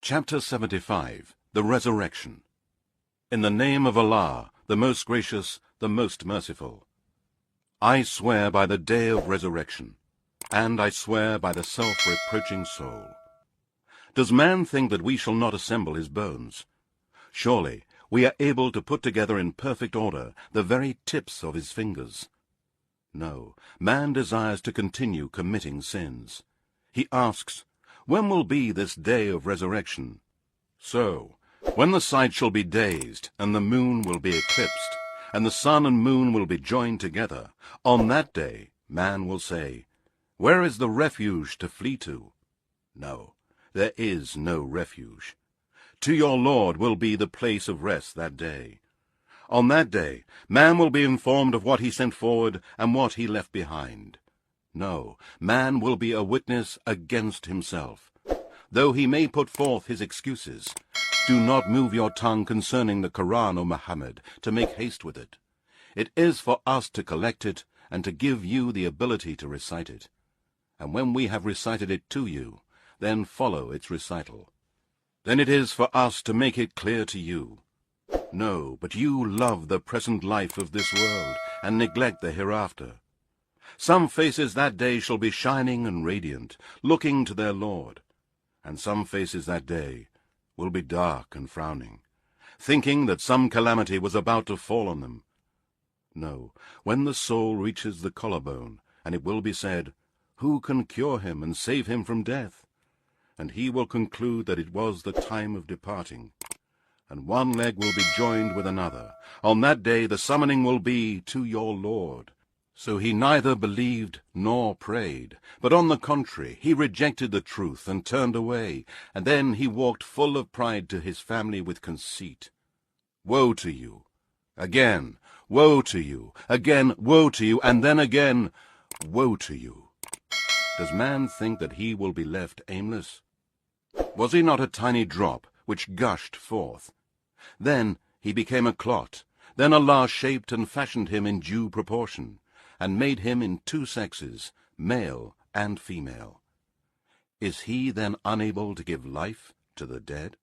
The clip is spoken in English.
Chapter 75. The Resurrection. In the name of Allah, the most gracious, the most merciful. I swear by the day of resurrection, and I swear by the self-reproaching soul. Does man think that we shall not assemble his bones? Surely we are able to put together in perfect order the very tips of his fingers. No, man desires to continue committing sins. He asks, when will be this day of resurrection? So, when the sight shall be dazed, and the moon will be eclipsed, and the sun and moon will be joined together, on that day man will say, where is the refuge to flee to? No, there is no refuge. To your Lord will be the place of rest that day. On that day man will be informed of what he sent forward and what he left behind. No, man will be a witness against himself. Though he may put forth his excuses, do not move your tongue concerning the Qur'an, O Muhammad, to make haste with it. It is for us to collect it and to give you the ability to recite it. And when we have recited it to you, then follow its recital. Then it is for us to make it clear to you. No, but you love the present life of this world and neglect the hereafter. Some faces that day shall be shining and radiant, looking to their Lord, and some faces that day will be dark and frowning, thinking that some calamity was about to fall on them. No, when the soul reaches the collarbone, and it will be said, who can cure him and save him from death? And he will conclude that it was the time of departing, and one leg will be joined with another. On that day the summoning will be to your Lord. So he neither believed nor prayed, but on the contrary, he rejected the truth and turned away, and then he walked full of pride to his family with conceit. Woe to you! Again, woe to you! Again, woe to you! And then again, woe to you! Does man think that he will be left aimless? Was he not a tiny drop which gushed forth? Then he became a clot. Then Allah shaped and fashioned him in due proportion, and made him in two sexes, male and female. Is he then unable to give life to the dead?